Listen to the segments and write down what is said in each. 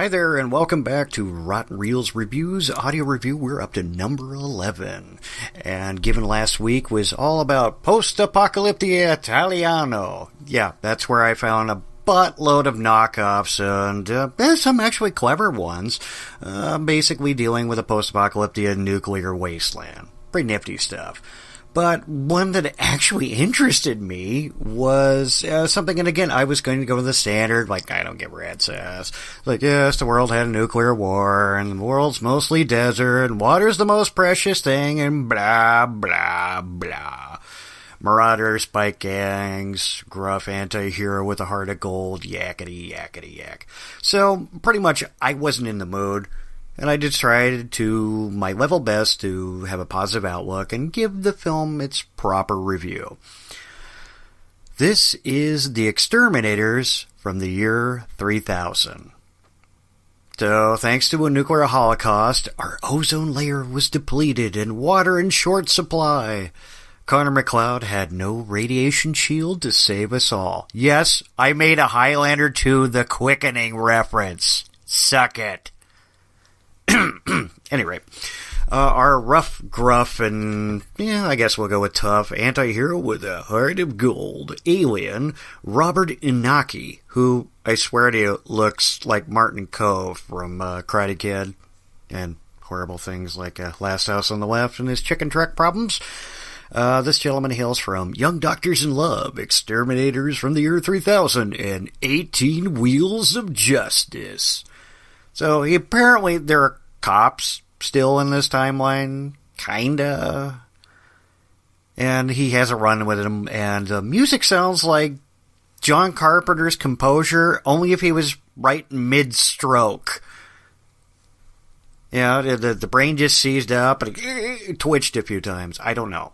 Hi there, and welcome back to Rotten Reelz Reviews audio review. We're up to number 11. And given last week was all about Post Apocalyptia Italiano. Yeah, that's where I found a buttload of knockoffs and some actually clever ones, basically dealing with a post-apocalyptic nuclear wasteland. Pretty nifty stuff. But one that actually interested me was something, and again, I was going to go to the standard, like, I don't give a rat's ass. Like, yes, the world had a nuclear war, and the world's mostly desert, and water's the most precious thing, and blah, blah, blah. Marauders, spike gangs, gruff anti-hero with a heart of gold, yakety, yakety, yak. So, pretty much, I wasn't in the mood. And I just tried to my level best to have a positive outlook and give the film its proper review. This is The Exterminators from the year 3000. So, thanks to a nuclear holocaust, our ozone layer was depleted and water in short supply. Connor McLeod had no radiation shield to save us all. Yes, I made a Highlander 2 The Quickening reference. Suck it. Anyway, our rough, gruff, and, I guess we'll go with tough, anti-hero with a heart of gold, alien, Robert Inaki, who, I swear to you, looks like Martin Cove from Karate Kid, and horrible things like Last House on the Left and his chicken truck problems. This gentleman hails from Young Doctors in Love, Exterminators from the year 3000, and 18 Wheels of Justice. So, apparently there are cops still in this timeline, kinda. And he has a run with him, and the music sounds like John Carpenter's composure, only if he was right mid-stroke. The brain just seized up, and it twitched a few times. I don't know.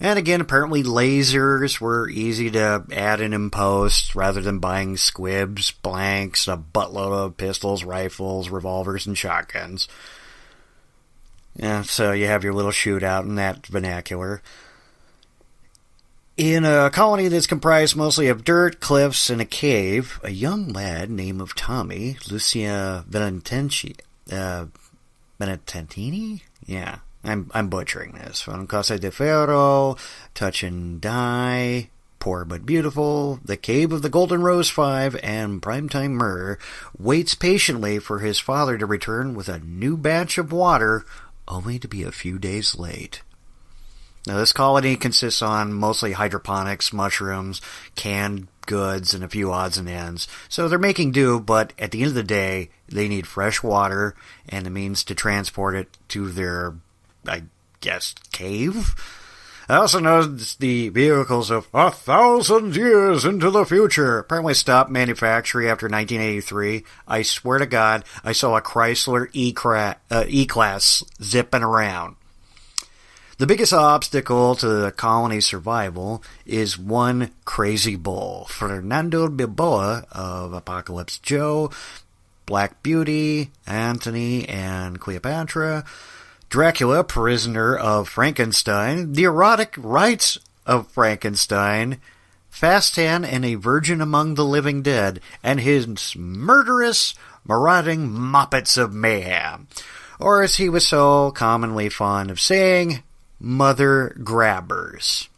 And again, apparently lasers were easy to add in post, rather than buying squibs, blanks, a buttload of pistols, rifles, revolvers, and shotguns. Yeah, so you have your little shootout in that vernacular. In a colony that's comprised mostly of dirt, cliffs, and a cave, a young lad named of Tommy, Lucia Benintenti? Yeah. I'm butchering this. From Casa de Ferro, Touch and Die, Poor But Beautiful, The Cave of the Golden Rose 5, and Primetime Myrrh, waits patiently for his father to return with a new batch of water, only to be a few days late. Now, this colony consists on mostly hydroponics, mushrooms, canned goods, and a few odds and ends. So they're making do, but at the end of the day, they need fresh water and the means to transport it to their, I guess, cave? I also noticed the vehicles of 1,000 years into the future apparently stopped manufacturing after 1983. I swear to God, I saw a Chrysler E-Class zipping around. The biggest obstacle to the colony's survival is one crazy bull, Fernando Bilboa of Apocalypse Joe, Black Beauty, Antony, and Cleopatra, Dracula, prisoner of Frankenstein, the erotic rites of Frankenstein, Fastan and a virgin among the living dead, and his murderous, marauding moppets of mayhem. Or as he was so commonly fond of saying, mother grabbers.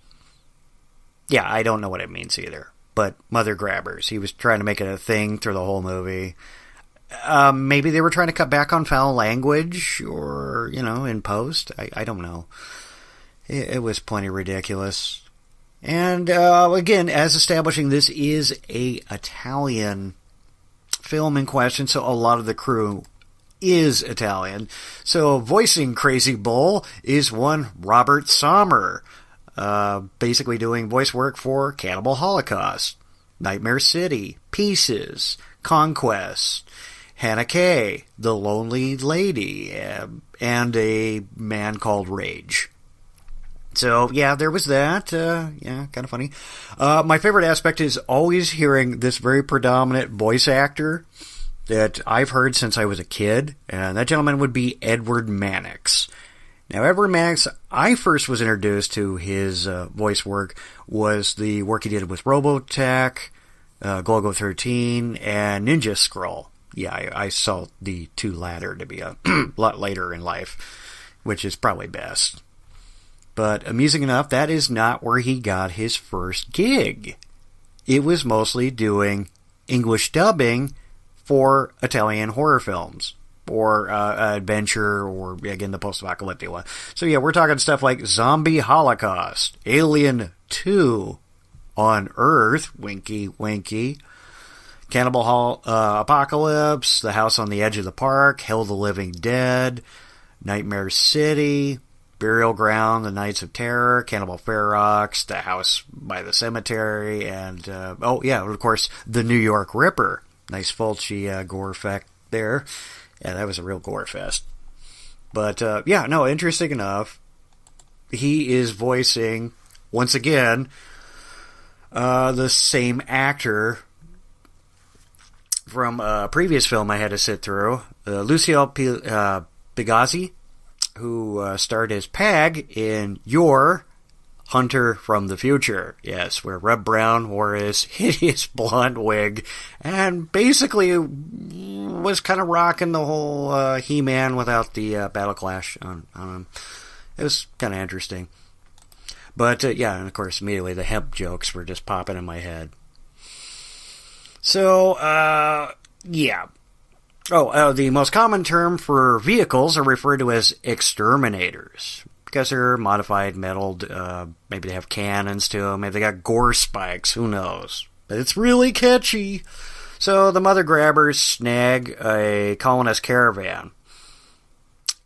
Yeah, I don't know what it means either, but mother grabbers. He was trying to make it a thing through the whole movie. Maybe they were trying to cut back on foul language, or, in post. I don't know. It was plenty ridiculous. And, again, as establishing, this is a Italian film in question, so a lot of the crew is Italian. So, voicing Crazy Bull is one Robert Sommer, basically doing voice work for Cannibal Holocaust, Nightmare City, Pieces, Conquest, Hannah Kay, The Lonely Lady, and A Man Called Rage. So, yeah, there was that. Kind of funny. My favorite aspect is always hearing this very predominant voice actor that I've heard since I was a kid, and that gentleman would be Edward Mannix. Now, Edward Mannix, I first was introduced to his voice work was the work he did with Robotech, Golgo 13, and Ninja Scroll. yeah, I saw the two latter to be a lot later in life, which is probably best. But amusing enough, that is not where he got his first gig. It was mostly doing English dubbing for Italian horror films, or adventure, or again the post-apocalyptic one. So yeah, we're talking stuff like Zombie Holocaust, Alien 2, On Earth, winky winky, Cannibal Apocalypse, The House on the Edge of the Park, Hell of the Living Dead, Nightmare City, Burial Ground, The Nights of Terror, Cannibal Ferox, The House by the Cemetery, and oh yeah, of course, The New York Ripper. Nice Fulci gore effect there. Yeah, that was a real gore fest. But yeah, no, interesting enough, he is voicing once again the same actor from a previous film I had to sit through, Lucio Pigazzi, who starred as Pag in Your Hunter from the Future. Yes, where Reb Brown wore his hideous blonde wig and basically was kind of rocking the whole He-Man without the Battle Clash on him. It was kind of interesting. But yeah, and of course immediately the hemp jokes were just popping in my head. So, yeah. Oh, the most common term for vehicles are referred to as exterminators. Because they're modified, metalled, maybe they have cannons to them, maybe they got gore spikes, who knows. But it's really catchy. So the mother grabbers snag a colonist caravan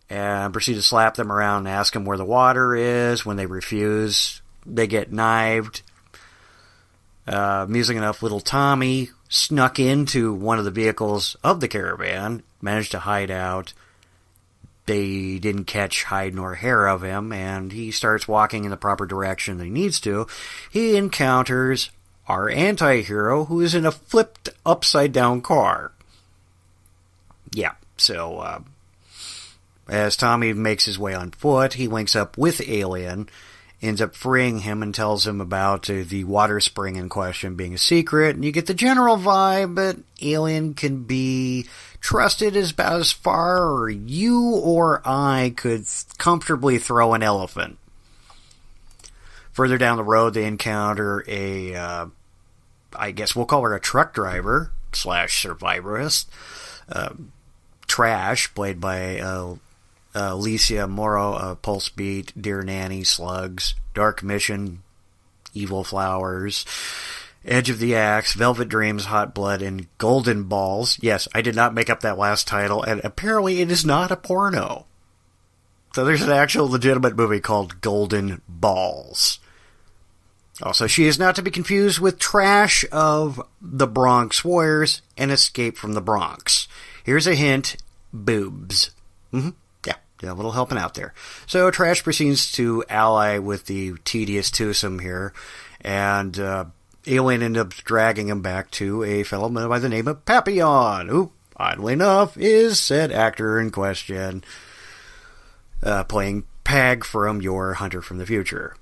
and proceed to slap them around and ask them where the water is. When they refuse, they get knifed. Amusing enough, little Tommy snuck into one of the vehicles of the caravan, managed to hide out. They didn't catch hide nor hair of him, and he starts walking in the proper direction that he needs to. He encounters our anti-hero, who is in a flipped upside-down car. Yeah, so as Tommy makes his way on foot, he links up with Alien, ends up freeing him and tells him about the water spring in question being a secret. And you get the general vibe that Alien can be trusted as about as far as you or I could comfortably throw an elephant. Further down the road, they encounter a, I guess we'll call her a truck driver / survivorist. Trash, played by Alicia Moro, Pulse Beat, Dear Nanny, Slugs, Dark Mission, Evil Flowers, Edge of the Axe, Velvet Dreams, Hot Blood, and Golden Balls. Yes, I did not make up that last title, and apparently it is not a porno. So there's an actual legitimate movie called Golden Balls. Also, she is not to be confused with Trash of the Bronx Warriors and Escape from the Bronx. Here's a hint, boobs. Yeah, a little helping out there. So Trash proceeds to ally with the tedious twosome here, and Alien ends up dragging him back to a fellow by the name of Papillon, who, oddly enough, is said actor in question, playing Pag from Your Hunter from the Future.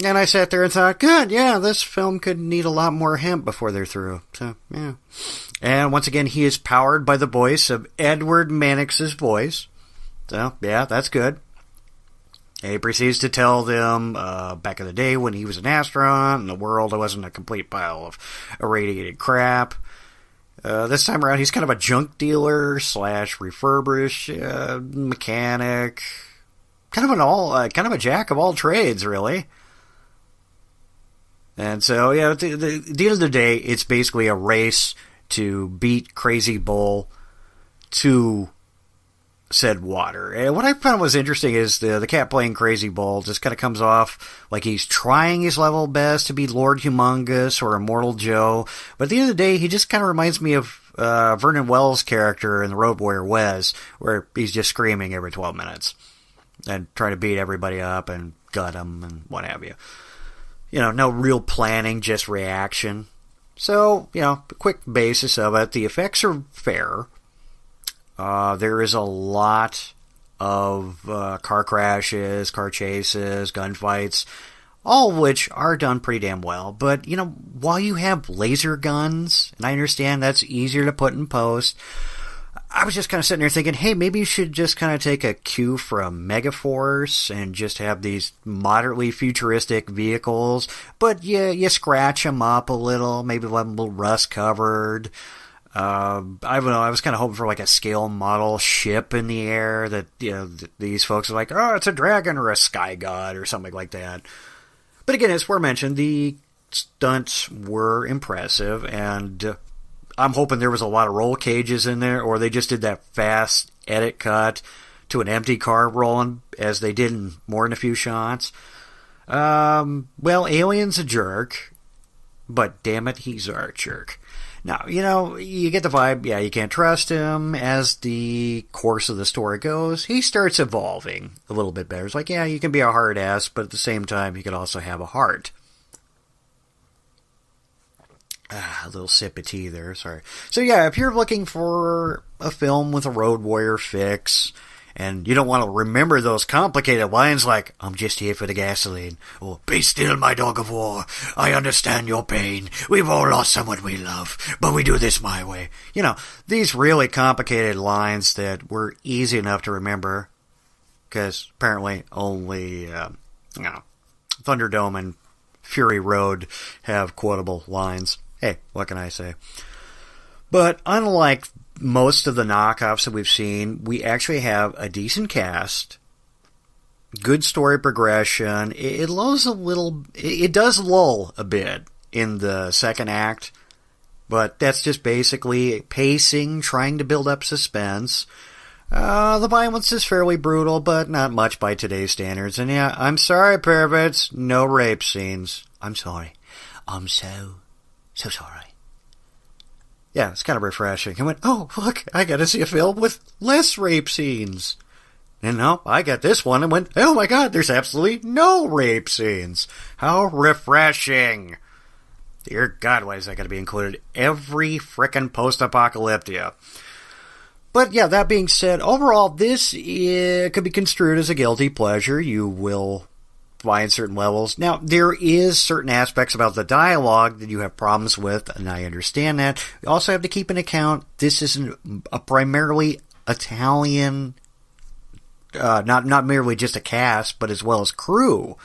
And I sat there and thought, good, yeah, this film could need a lot more hemp before they're through. So, yeah. And once again, he is powered by the voice of Edward Mannix's voice. So, yeah, that's good. And he proceeds to tell them, back in the day when he was an astronaut and the world wasn't a complete pile of irradiated crap. This time around, he's kind of a junk dealer / refurbish mechanic. Kind of a jack of all trades, really. And so, yeah, at the end of the day, it's basically a race to beat Crazy Bull to said water. And what I found was interesting is the cat playing Crazy Bull just kind of comes off like he's trying his level best to be Lord Humongous or Immortal Joe. But at the end of the day, he just kind of reminds me of Vernon Wells' character in The Road Warrior Wes, where he's just screaming every 12 minutes and trying to beat everybody up and gut them and what have you. You know, no real planning, just reaction. So, you know, quick basis of it. The effects are fair. There is a lot of car crashes, car chases, gunfights. all of which are done pretty damn well. But, while you have laser guns, and I understand that's easier to put in post, I was just kind of sitting there thinking, hey, maybe you should just kind of take a cue from Megaforce and just have these moderately futuristic vehicles, but you scratch them up a little, maybe let them a little rust covered. I don't know, I was kind of hoping for like a scale model ship in the air that, these folks are like, oh, it's a dragon or a sky god or something like that. But again, as aforementioned, the stunts were impressive, and I'm hoping there was a lot of roll cages in there, or they just did that fast edit cut to an empty car rolling, as they did in more than a few shots. Well, Alien's a jerk, but damn it, he's our jerk. Now, you get the vibe, yeah, you can't trust him. As the course of the story goes, he starts evolving a little bit better. It's like, yeah, you can be a hard ass, but at the same time, you can also have a heart. A little sip of tea there, sorry. So yeah, if you're looking for a film with a road warrior fix, and you don't want to remember those complicated lines like, I'm just here for the gasoline, or, be still, my dog of war, I understand your pain, we've all lost someone we love, but we do this my way. These really complicated lines that were easy enough to remember, because apparently only, Thunderdome and Fury Road have quotable lines. Hey, what can I say? But unlike most of the knockoffs that we've seen, we actually have a decent cast, good story progression. It does lull a bit in the second act, but that's just basically pacing, trying to build up suspense. The violence is fairly brutal, but not much by today's standards. And yeah, I'm sorry, perverts, no rape scenes. I'm sorry. I'm so sorry. Yeah, it's kind of refreshing. I went, oh, look, I got to see a film with less rape scenes. And no, I got this one and went, oh my god, there's absolutely no rape scenes. How refreshing. Dear God, why is that got to be included? Every frickin' Post Apocalyptia. But yeah, that being said, overall, this could be construed as a guilty pleasure. You will find certain levels. Now, there is certain aspects about the dialogue that you have problems with, and I understand that. You also have to keep in account this is a primarily Italian, not merely just a cast, but as well as crew.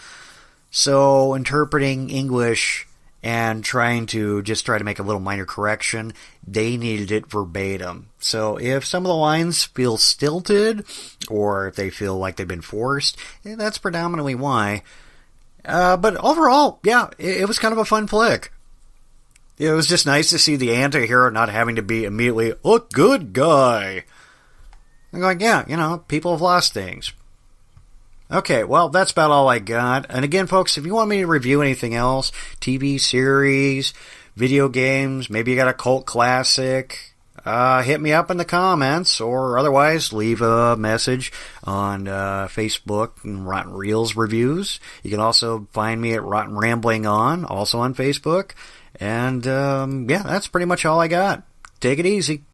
So, interpreting English and trying to make a little minor correction, they needed it verbatim. So if some of the lines feel stilted, or if they feel like they've been forced, that's predominantly why. But overall, yeah, it was kind of a fun flick. It was just nice to see the anti-hero not having to be immediately a good guy. I'm going, yeah, people have lost things. Okay, well, that's about all I got. And again, folks, if you want me to review anything else, TV series, video games, maybe you got a cult classic, hit me up in the comments, or otherwise leave a message on Facebook and Rotten Reelz Reviews. You can also find me at Rotten Rambling On, also on Facebook. And, yeah, that's pretty much all I got. Take it easy.